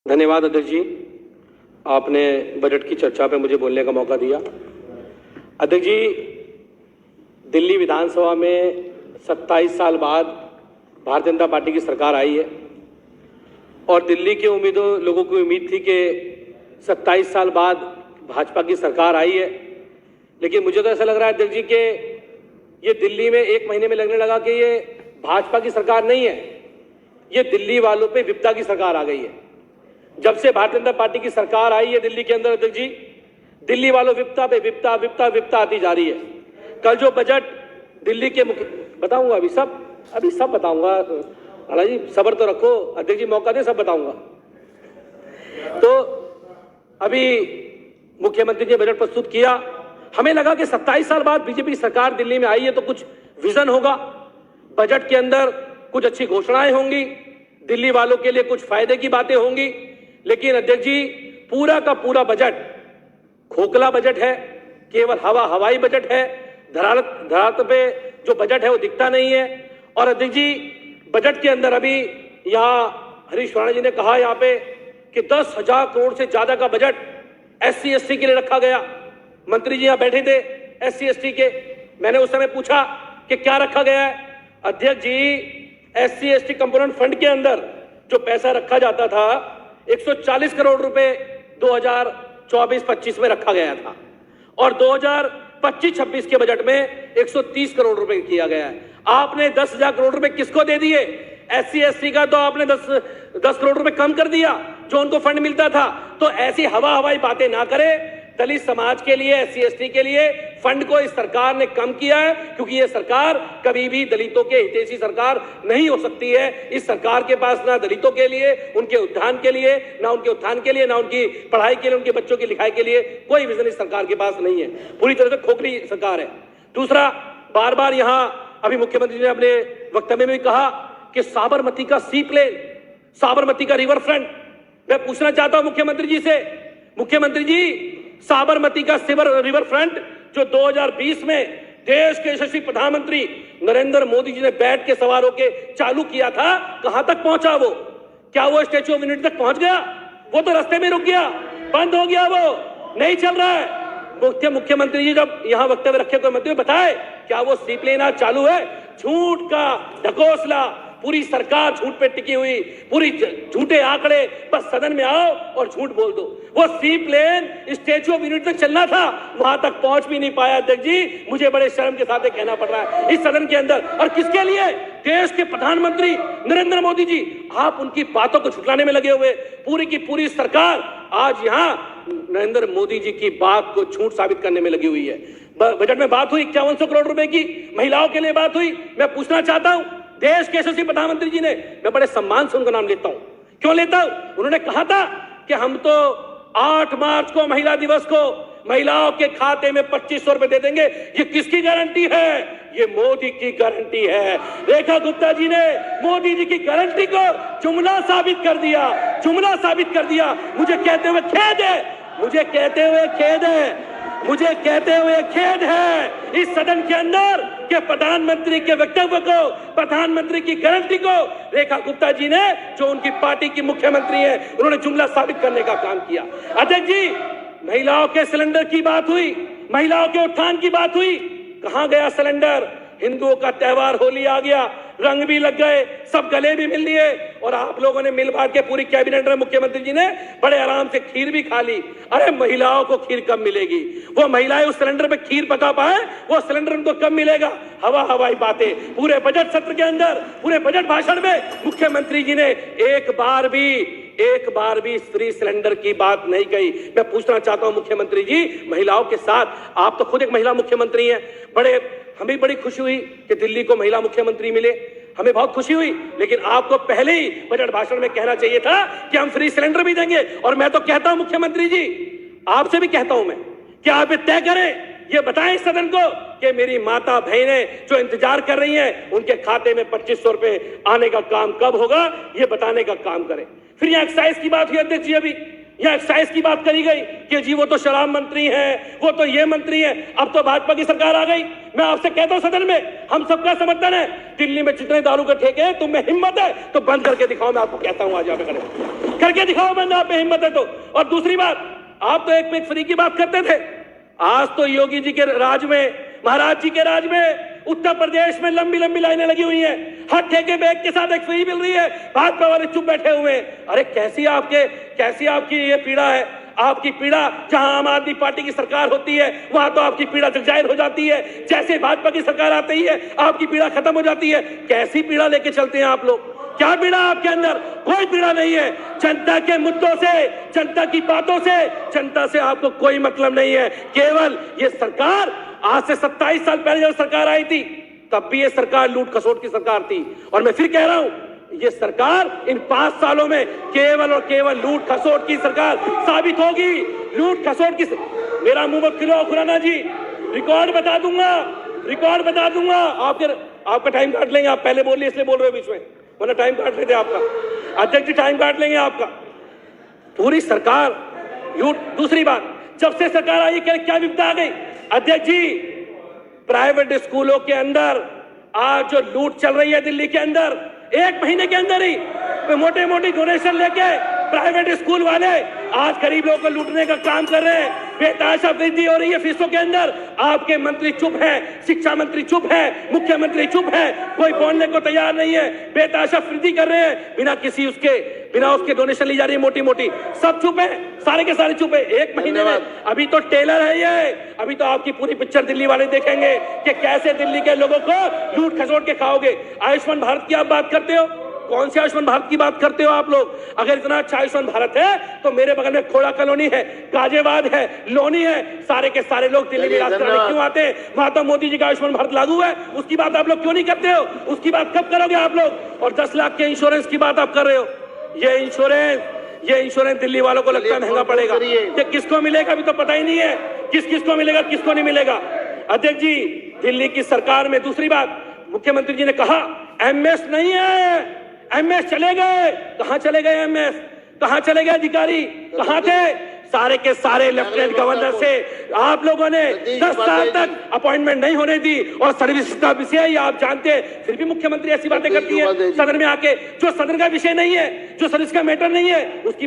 धन्यवाद अध्यक्ष जी, आपने बजट की चर्चा पे मुझे बोलने का मौका दिया। अध्यक्ष जी, दिल्ली विधानसभा में 27 साल बाद भारतीय जनता पार्टी की सरकार आई है और दिल्ली के लोगों को उम्मीद थी कि 27 साल बाद भाजपा की सरकार आई है, लेकिन मुझे तो ऐसा लग रहा है अध्यक्ष जी कि ये दिल्ली में एक महीने में लगने लगा कि ये भाजपा की सरकार नहीं है, ये दिल्ली वालों पे विपदा की सरकार आ गई है। जब से भारतीय जनता पार्टी की सरकार आई है दिल्ली के अंदर अध्यक्ष जी, दिल्ली वालों विपदा पे विपदा विपदा विपदा आती जा रही है। कल जो बजट दिल्ली के बताऊंगा, अभी सब बताऊंगा। अला जी सब्र तो रखो अध्यक्ष जी, मौका दे, सब बताऊंगा। तो अभी मुख्यमंत्री जी ने बजट प्रस्तुत किया, हमें लगा कि 27 साल बाद बीजेपी की सरकार दिल्ली में आई है तो कुछ विजन होगा, बजट के अंदर कुछ अच्छी घोषणाएं होंगी, दिल्ली वालों के लिए कुछ फायदे की बातें होंगी। लेकिन अध्यक्ष जी, पूरा का पूरा बजट खोखला बजट है, केवल हवाई बजट है, धरातल पे जो बजट है वो दिखता नहीं है। और अध्यक्ष जी, बजट के अंदर अभी यहाँ हरीश राणा जी ने कहा यहाँ पे कि 10,000 करोड़ से ज्यादा का बजट SC/ST के लिए रखा गया। मंत्री जी यहाँ बैठे थे SC/ST के, मैंने उस समय पूछा कि क्या रखा गया है। अध्यक्ष जी, SC/ST कंपोनेंट फंड के अंदर जो पैसा रखा जाता था 140 करोड़ रुपए 2024-25 में रखा गया था और 2025-26 के बजट में 130 करोड़ रुपए किया गया है। आपने 10,000 करोड़ रुपए किसको दे दिए? SC/ST का तो आपने 10 करोड़ रुपए कम कर दिया जो उनको फंड मिलता था। तो ऐसी हवाई बातें ना करें। दलित समाज के लिए, SC/ST के लिए फंड को इस सरकार ने कम किया है, क्योंकि ये सरकार कभी भी दलितों के हितैषी सरकार नहीं हो सकती है। इस सरकार के पास ना दलितों के लिए, उनके उत्थान के लिए, ना उनके उत्थान के लिए, ना उनकी पढ़ाई के लिए, उनके बच्चों की लिखाई के लिए कोई विजन इस सरकार के पास नहीं है। पूरी तरह से खोखली सरकार है। दूसरा, बार बार यहाँ अभी मुख्यमंत्री ने अपने वक्तव्य में भी कहा कि साबरमती का सी प्लेन, साबरमती का रिवर फ्रंट, मैं पूछना चाहता हूं मुख्यमंत्री जी से, मुख्यमंत्री जी, साबरमती का रिवर फ्रंट जो 2020 में देश के यशस्वी प्रधानमंत्री नरेंद्र मोदी जी ने बैठ के सवार होकर चालू किया था, कहां तक पहुंचा वो? क्या वो स्टैच्यू ऑफ यूनिटी तक पहुंच गया? वो तो रास्ते में रुक गया, बंद हो गया, वो नहीं चल रहा है। मुख्यमंत्री जी जब यहां वक्तव्य रखे तो मंत्री बताए क्या वो सी प्लेन आज चालू है? झूठ का ढकोसला, पूरी सरकार झूठ पे टिकी हुई, पूरी झूठे आंकड़े, बस सदन में आओ और झूठ बोल दो। वो सी प्लेन स्टैच्यू ऑफ यूनिटी तक चलना था, वहां तक पहुंच भी नहीं पाया। अध्यक्ष जी, मुझे बड़े शर्म के साथ कहना पड़ रहा है इस सदन के अंदर। और किसके लिए? देश के प्रधानमंत्री नरेंद्र मोदी जी। आप उनकी बातों को झुटलाने में लगे हुए, पूरी की पूरी सरकार आज यहाँ नरेंद्र मोदी जी की बात को झूठ साबित करने में लगी हुई है। बजट में बात हुई 5100 करोड़ रुपए की, महिलाओं के लिए बात हुई। मैं पूछना चाहता हूं, देश के यशस्वी प्रधानमंत्री जी ने, मैं बड़े सम्मान से उनका नाम लेता हूं, क्यों लेता हूं? उन्होंने कहा था कि हम तो 8 मार्च को महिला दिवस को महिलाओं के खाते में 2500 रुपए दे देंगे। ये किसकी गारंटी है? ये मोदी की गारंटी है। रेखा गुप्ता जी ने मोदी जी की गारंटी को जुमला साबित कर दिया, जुमला साबित कर दिया। मुझे कहते हुए खेद है, मुझे कहते हुए खेद है, मुझे कहते हुए खेद है इस सदन के अंदर के प्रधानमंत्री के वक्तव्य को, प्रधानमंत्री की गारंटी को रेखा गुप्ता जी ने, जो उनकी पार्टी की मुख्यमंत्री है, उन्होंने जुमला साबित करने का काम किया। अध्यक्ष जी, महिलाओं के सिलेंडर की बात हुई, महिलाओं के उत्थान की बात हुई, कहां गया सिलेंडर? हिंदुओं का त्योहार होली आ गया, रंग भी लग गए, सब गले भी मिल लिए और आप लोगों ने मिल बांट के, पूरी कैबिनेट में मुख्यमंत्री जी ने बड़े आराम से खीर भी खा ली। अरे महिलाओं को खीर कब मिलेगी? वो महिलाएं उस सिलेंडर पे खीर पका पाए, वो सिलेंडर उनको कब मिलेगा? हवाई बातें। पूरे बजट सत्र के अंदर, पूरे बजट भाषण में मुख्यमंत्री जी ने एक बार भी फ्री सिलेंडर की बात नहीं कही। मैं पूछना चाहता हूं मुख्यमंत्री जी, महिलाओं के साथ, आप तो खुद एक महिला मुख्यमंत्री हैं, हमें बड़ी खुशी हुई कि दिल्ली को महिला मुख्यमंत्री मिले, हमें बहुत खुशी हुई, लेकिन आपको पहले ही बजट भाषण में कहना चाहिए था कि हम फ्री सिलेंडर भी देंगे। और मैं तो कहता हूं मुख्यमंत्री जी, आपसे भी कहता हूं मैं कि आप तय करें, ये बताएं इस सदन को कि मेरी माता बहनें जो इंतजार कर रही हैं, उनके खाते में 2500 रुपए आने का काम कब होगा, ये बताने का काम करें। फिर यहां एक्साइज की बात हुई अध्यक्ष जी, अभी यहां एक्साइज की बात करी गई कि जी वो तो शराब मंत्री हैं, वो तो ये मंत्री हैं, अब तो भाजपा की सरकार आ गई। मैं आपसे कहता हूं सदन में हम सबका समर्थन है। दिल्ली में जितने दारू के ठेके हैं, तुम में हिम्मत है तो बंद करके दिखाओ। मैं आपको कहता हूं आज यहाँ पे करके दिखाओ बंद, आप में हिम्मत है तो। और दूसरी बात, आप तो एक पे एक फ्री की बात करते थे। आज तो योगी जी के राज में, महाराज जी के राज में उत्तर प्रदेश में लंबी लंबी लाइनें लगी हुई हैं। हर ठेके पे एक के साथ एक फ्री मिल रही है। भाजपा वाले चुप बैठे हुए हैं। अरे कैसी आपकी ये पीड़ा है। आपकी पीड़ा जहां आम आदमी पार्टी की सरकार होती है वहां तो आपकी पीड़ा जगजाहिर हो जाती है। जैसे भाजपा की सरकार आती है आपकी पीड़ा खत्म हो जाती है। कैसी पीड़ा लेके चलते हैं आप लोग? क्या पीड़ा आपके अंदर? कोई पीड़ा नहीं है। जनता के मुद्दों से, जनता की बातों से, जनता से आपको कोई मतलब नहीं है। केवल ये सरकार, आज से 27 साल पहले जब सरकार आई थी तब भी ये सरकार लूट खसोट की सरकार थी। और मैं फिर कह रहा हूं, ये सरकार इन 5 सालों में केवल और केवल लूट खसोट की सरकार साबित होगी। लूट खसोट की मेरा मुंह मत खुलो खुराना जी, रिकॉर्ड बता दूंगा, रिकॉर्ड बता दूंगा। आपका टाइम काट लेंगे। आप पहले बोल लिए इसलिए बोल रहे हो बीच में, वरना टाइम काट लेते आपका। अध्यक्ष जी टाइम काट लेंगे आपका। पूरी सरकार लूट। दूसरी बात, जब से सरकार आई क्या विपदा आ गई? अध्यक्ष जी, प्राइवेट स्कूलों के अंदर आज जो लूट चल रही है दिल्ली के अंदर, 1 महीने के अंदर ही मोटे मोटी डोनेशन लेके प्राइवेट स्कूल वाले आज गरीब लोगों को लूटने का काम कर रहे हैं। बेतहाशा वृद्धि हो रही है फीसों के अंदर। आपके मंत्री चुप है, शिक्षा मंत्री चुप है, मुख्यमंत्री चुप है, कोई बोलने को तैयार नहीं है। बेतहाशा वृद्धि कर रहे हैं बिना उसके डोनेशन ली जा रही है मोटी मोटी। सब चुप है, सारे के सारे चुप है। 1 महीने में अभी तो टेलर है ये। अभी तो आपकी पूरी पिक्चर दिल्ली वाले देखेंगे कि कैसे दिल्ली के लोगों को लूट खसोट के खाओगे। आयुष्मान भारत की आप बात करते हो, कौन से आयुष्मान भारत की बात करते हो आप लोग? अगर इतना अच्छा आयुष्मान भारत है तो मेरे बगल में खोड़ा कॉलोनी है, गाजियाबाद है, लोनी है, सारे के सारे लोग दिल्ली में इलाज कराने क्यों आते हैं? महात्मा मोदी जी का आयुष्मान भारत लागू है, उसकी बात आप लोग क्यों नहीं करते हो? उसकी बात कब करोगे आप लोग? और 10 लाख के इंश्योरेंस की बात आप कर रहे हो। ये इंश्योरेंस दिल्ली वालों को लगता है महंगा पड़ेगा। ये किसको मिलेगा अभी तो पता ही नहीं है। किसको मिलेगा, किसको नहीं मिलेगा। अध्यक्ष जी, दिल्ली की सरकार में दूसरी बात, मुख्यमंत्री जी ने कहा एमएस नहीं है, एमएस चले गए। कहां चले गए एमएस? कहां चले गए अधिकारी? कहां थे? सारे के सारे लेफ्टिनेंट गवर्नर से आप लोगों ने 10 साल तक अपॉइंटमेंट नहीं होने दी। और सर्विस का विषय आप जानते हैं, फिर भी मुख्यमंत्री ऐसी बातें करती है सदन में आके, जो सदन का विषय नहीं है, जो सर्विस का मैटर नहीं है, उसकी